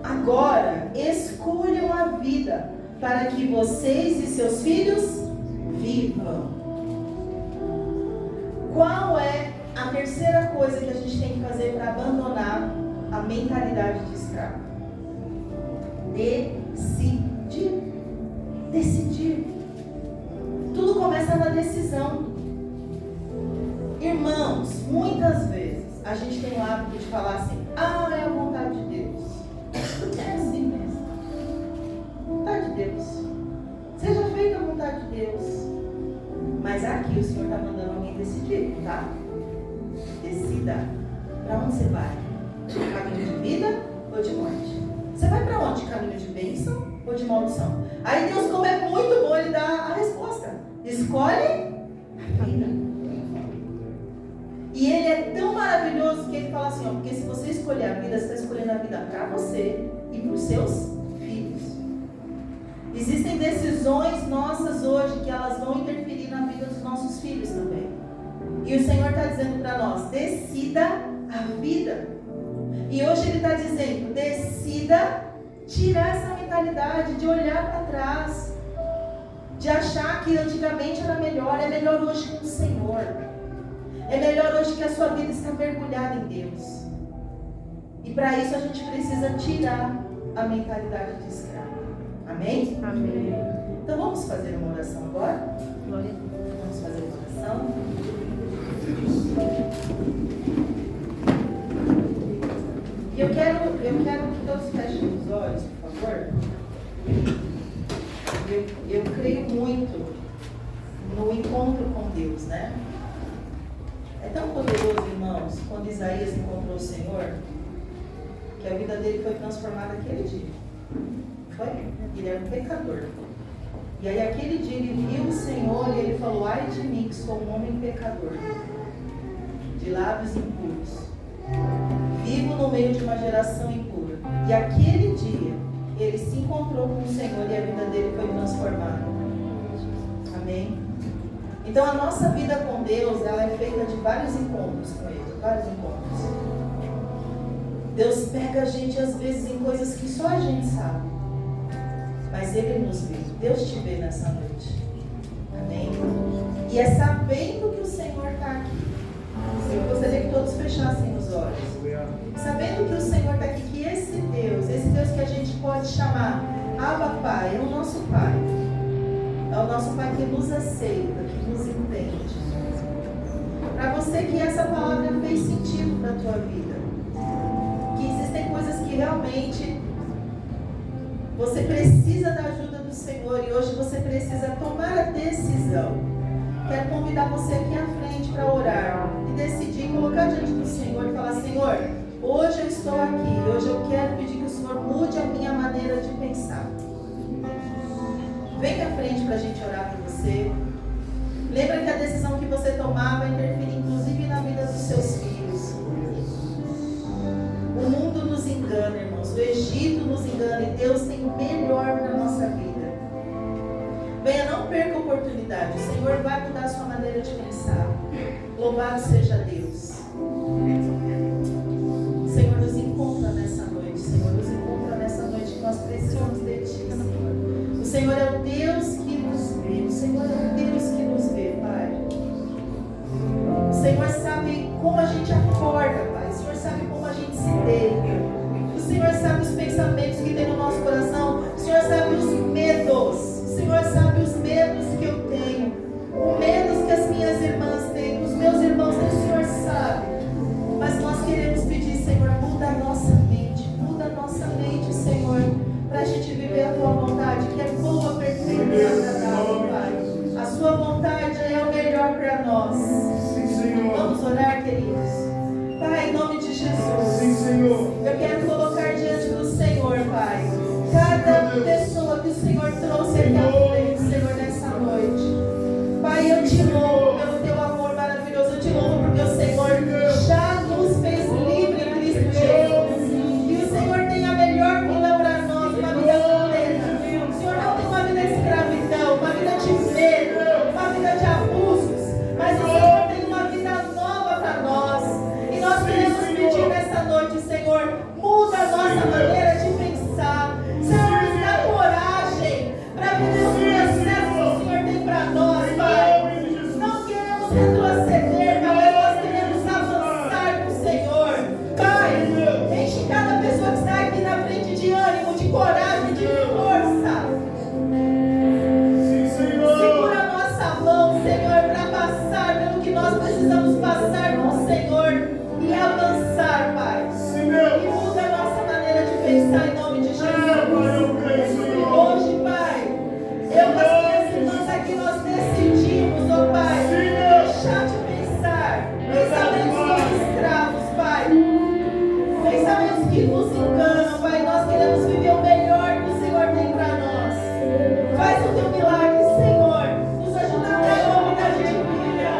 Agora, escolham a vida, para que vocês e seus filhos vivam. Qual é a terceira coisa que a gente tem que fazer para abandonar a mentalidade de escravo? Decidir. Decidir. Tudo começa na decisão. Irmãos, muitas vezes a gente tem o hábito de falar assim, é a vontade de Deus. É assim mesmo. Vontade de Deus. Seja feita a vontade de Deus. Mas aqui o Senhor está mandando alguém decidir, tá? Decida. Para onde você vai? Caminho de vida ou de morte? Você vai para onde? Caminho de bênção ou de maldição? Aí Deus, como é muito bom, Ele dá a resposta. Escolhe a vida. E Ele é tão maravilhoso que Ele fala assim, porque se você escolher a vida, você está escolhendo a vida para você e para os seus filhos. Existem decisões nossas hoje que elas vão interferir na vida dos nossos filhos também. E o Senhor está dizendo para nós, decida a vida. E hoje Ele está dizendo, decida tirar essa mentalidade de olhar para trás. de achar que antigamente era melhor. É melhor hoje com o Senhor. É melhor hoje que a sua vida está mergulhada em Deus. E para isso a gente precisa tirar a mentalidade de escravo. Amém? Amém. Então vamos fazer uma oração agora? Glória a Deus. Vamos fazer uma oração. E eu quero que todos fechem os olhos, por favor. Eu creio muito no encontro com Deus, né? É tão poderoso, irmãos, quando Isaías encontrou o Senhor, que a vida dele foi transformada aquele dia. Foi? Ele era um pecador. E aí aquele dia ele viu o Senhor e ele falou: ai de mim que sou um homem pecador, de lábios impuros, vivo no meio de uma geração impura. E aquele dia ele se encontrou com o Senhor e a vida dele foi transformada. Amém? Então a nossa vida com Deus, ela é feita de vários encontros com Ele, vários encontros. Deus pega a gente às vezes em coisas que só a gente sabe, mas Ele nos vê. Deus te vê nessa noite. Amém? E é sabendo que o Senhor está aqui. Eu gostaria que todos fechassem os olhos. Sabendo que o Senhor está aqui, que esse Deus que a gente pode chamar Abba Pai, é o nosso Pai. É o nosso Pai que nos aceita, que nos entende. Para você que essa palavra fez sentido para a tua vida. Que existem coisas que realmente você precisa da ajuda do Senhor e hoje você precisa tomar a decisão. Quero convidar você aqui à frente para orar e decidir, colocar diante do Senhor e falar: Senhor, hoje eu estou aqui, hoje eu quero pedir que o Senhor mude a minha maneira de pensar. Vem à frente para a gente orar por você. Lembra que a decisão que você tomar vai interferir inclusive na vida dos seus filhos. O mundo nos engana, irmãos. O Egito nos engana e Deus tem o melhor para a nossa vida. Venha, não perca a oportunidade. O Senhor vai mudar a sua maneira de pensar. Louvado seja Deus. Senhor, nos encontra nessa noite. Senhor, nos encontra nessa noite que nós precisamos de Ti, Senhor. O Senhor é o Deus que nos vê. O Senhor é o Deus que nos vê, Pai. O Senhor sabe como a gente acorda, Pai. O Senhor sabe como a gente se deita. O Senhor sabe os pensamentos que tem no nosso coração. O Senhor sabe os medos. O Senhor sabe os medos que eu tenho. Os medos que as minhas irmãs têm. Os meus irmãos têm. O Senhor sabe. Mas nós queremos pedir, Senhor, muda a nossa mente. Muda a nossa mente, Senhor. Para a gente viver a Tua vontade, que é boa, perfeita e agradável, Pai. A Sua vontade é o melhor para nós. Sim, Senhor. Vamos orar, queridos. Pai, em nome de Jesus. Sim, Senhor. Eu quero colocar diante do Senhor, Pai, cada pessoa que o Senhor trouxe aqui à frente, Senhor, nessa noite. Pai, eu te louvo pelo Teu amor maravilhoso. Eu te louvo porque o Senhor já nos fez livre em Cristo Jesus. E o Senhor tem a melhor vida para nós, uma vida plena. O Senhor não tem uma vida de escravidão, uma vida de medo, uma vida de abusos, mas o Senhor tem uma vida nova para nós. E nós queremos pedir nessa noite, Senhor, muda a nossa maneira de pensar. Senhor, nos dá coragem para viver os processos que o Senhor tem para nós, Pai. Não queremos retroceder, mas nós queremos avançar com o Senhor. Pai, enche cada pessoa que está aqui na frente de ânimo, de coragem, de força. Sim, Senhor. Segura a nossa mão, Senhor, para passar pelo que nós precisamos passar com o Senhor e avançar, Pai. Sim, E Deus. muda a nossa maneira de pensar em nome de Jesus. Pai, eu creio, Senhor. Hoje, Pai, eu com as minhas irmãs aqui, nós decidimos, ó Pai, Sim, Deus. deixar de pensar pensamentos como escravos, Pai. Pensamentos que nos enganam, Pai. Nós queremos viver o melhor que o Senhor tem para nós. Faz o Teu milagre, Senhor. Nos ajuda a ter uma vida de vida.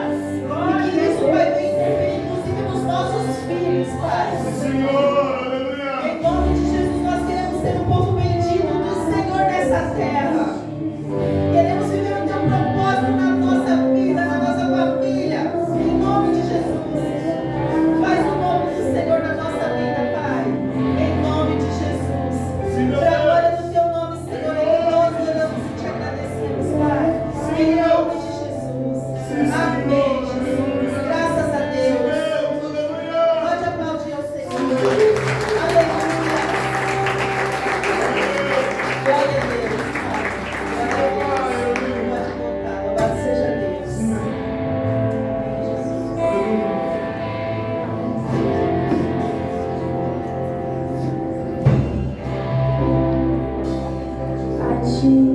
E que isso, Pai, venha interferir, nos ti.